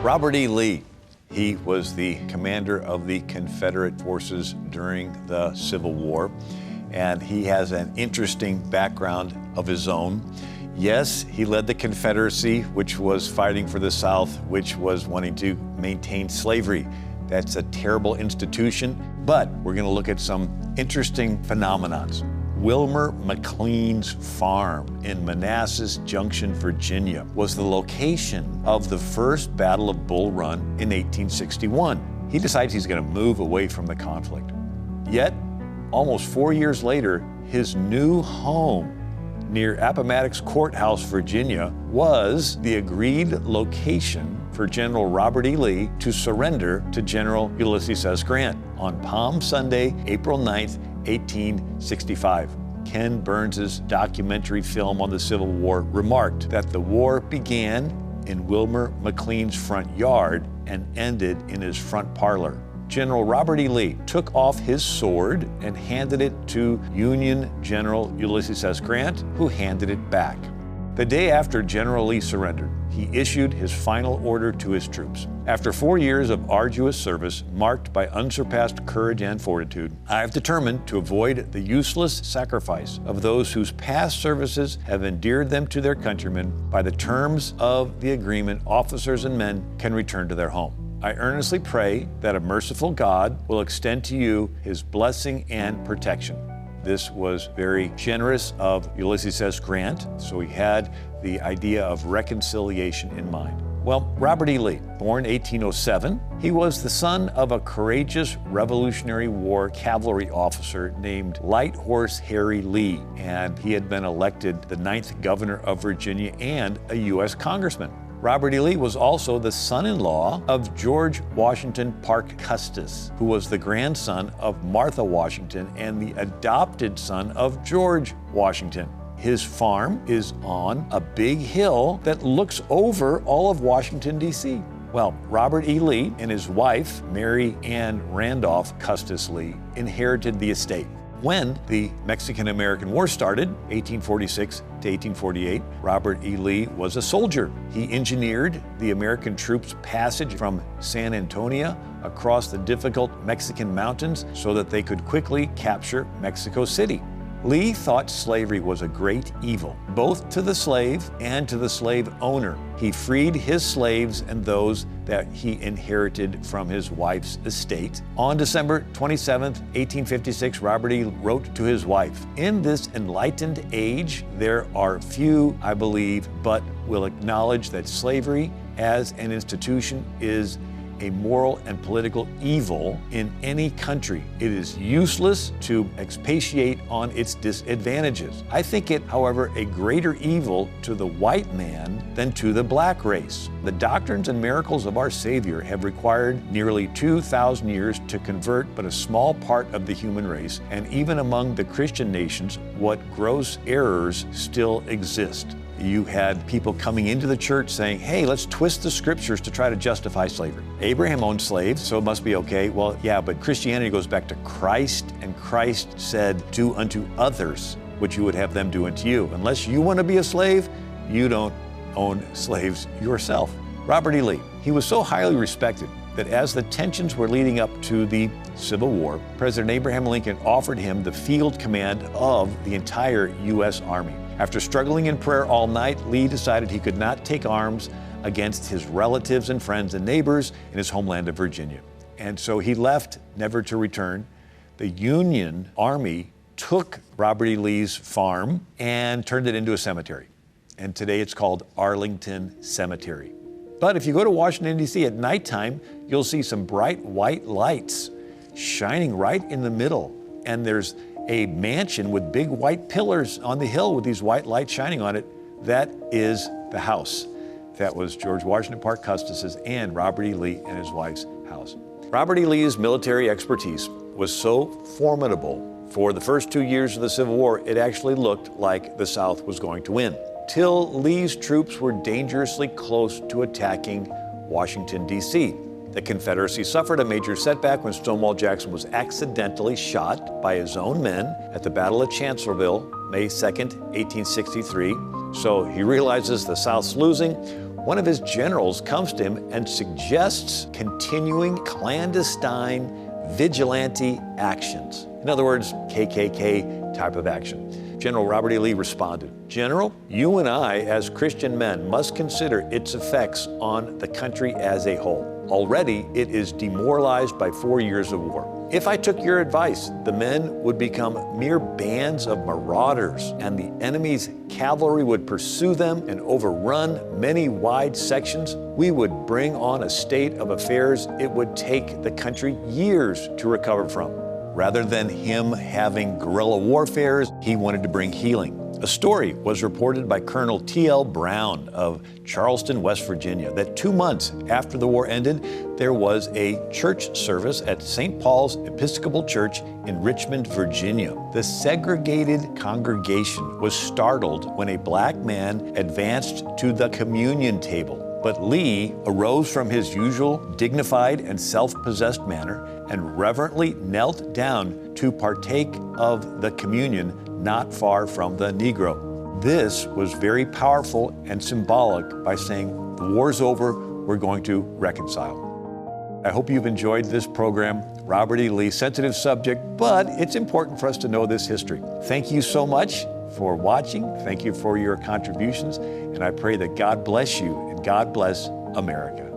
Robert E. Lee. He was the commander of the Confederate forces during the Civil War, and he has an interesting background of his own. Yes, he led the Confederacy, which was fighting for the South, which was wanting to maintain slavery. That's a terrible institution, but we're going to look at some interesting phenomenons. Wilmer McLean's farm in Manassas Junction, Virginia, was the location of the first Battle of Bull Run in 1861. He decides he's going to move away from the conflict. Yet, almost 4 years later, his new home near Appomattox Courthouse, Virginia, was the agreed location for General Robert E. Lee to surrender to General Ulysses S. Grant on Palm Sunday, April 9th, 1865. Ken Burns' documentary film on the Civil War remarked that the war began in Wilmer McLean's front yard and ended in his front parlor. General Robert E. Lee took off his sword and handed it to Union General Ulysses S. Grant, who handed it back. The day after General Lee surrendered, he issued his final order to his troops. After 4 years of arduous service marked by unsurpassed courage and fortitude, I have determined to avoid the useless sacrifice of those whose past services have endeared them to their countrymen. By the terms of the agreement, officers and men can return to their home. I earnestly pray that a merciful God will extend to you his blessing and protection. This was very generous of Ulysses S. Grant, so he had the idea of reconciliation in mind. Well, Robert E. Lee, born 1807, he was the son of a courageous Revolutionary War cavalry officer named Light Horse Harry Lee, and he had been elected the 9th governor of Virginia and a U.S. congressman. Robert E. Lee was also the son-in-law of George Washington Parke Custis, who was the grandson of Martha Washington and the adopted son of George Washington. His farm is on a big hill that looks over all of Washington, D.C. Well, Robert E. Lee and his wife, Mary Ann Randolph Custis Lee, inherited the estate. When the Mexican-American War started, 1846 to 1848, Robert E. Lee was a soldier. He engineered the American troops' passage from San Antonio across the difficult Mexican mountains so that they could quickly capture Mexico City. Lee thought slavery was a great evil, both to the slave and to the slave owner. He freed his slaves and those that he inherited from his wife's estate. On December 27, 1856, Robert E. wrote to his wife, "In this enlightened age, there are few, I believe, but will acknowledge that slavery as an institution is a moral and political evil in any country. It is useless to expatiate on its disadvantages. I think it, however, a greater evil to the white man than to the black race. The doctrines and miracles of our Savior have required nearly 2,000 years to convert but a small part of the human race, and even among the Christian nations, what gross errors still exist." You had people coming into the church saying, hey, let's twist the scriptures to try to justify slavery. Abraham owned slaves, so it must be okay. Well, yeah, but Christianity goes back to Christ, and Christ said, do unto others what you would have them do unto you. Unless you want to be a slave, you don't own slaves yourself. Robert E. Lee, he was so highly respected that as the tensions were leading up to the Civil War, President Abraham Lincoln offered him the field command of the entire U.S. Army. After struggling in prayer all night, Lee decided he could not take arms against his relatives and friends and neighbors in his homeland of Virginia. And so he left, never to return. The Union Army took Robert E. Lee's farm and turned it into a cemetery. And today it's called Arlington Cemetery. But if you go to Washington, D.C. at nighttime, you'll see some bright white lights shining right in the middle. And there's a mansion with big white pillars on the hill with these white lights shining on it. That is the house. That was George Washington Parke Custis's and Robert E. Lee and his wife's house. Robert E. Lee's military expertise was so formidable for the first 2 years of the Civil War, it actually looked like the South was going to win, till Lee's troops were dangerously close to attacking Washington, D.C. The Confederacy suffered a major setback when Stonewall Jackson was accidentally shot by his own men at the Battle of Chancellorsville, May 2nd, 1863. So he realizes the South's losing. one of his generals comes to him and suggests continuing clandestine vigilante actions. In other words, KKK type of action. General Robert E. Lee responded, "General, you and I, as Christian men, must consider its effects on the country as a whole. Already, it is demoralized by 4 years of war. If I took your advice, the men would become mere bands of marauders, and the enemy's cavalry would pursue them and overrun many wide sections. We would bring on a state of affairs it would take the country years to recover from." Rather than him having guerrilla warfare, he wanted to bring healing. A story was reported by Colonel T.L. Brown of Charleston, West Virginia, that 2 months after the war ended, there was a church service at St. Paul's Episcopal Church in Richmond, Virginia. The segregated congregation was startled when a black man advanced to the communion table. But Lee arose from his usual dignified and self-possessed manner and reverently knelt down to partake of the communion not far from the Negro. This was very powerful and symbolic by saying, the war's over, we're going to reconcile. I hope you've enjoyed this program. Robert E. Lee, sensitive subject, but it's important for us to know this history. Thank you so much for watching. Thank you for your contributions, and I pray that God bless you and God bless America.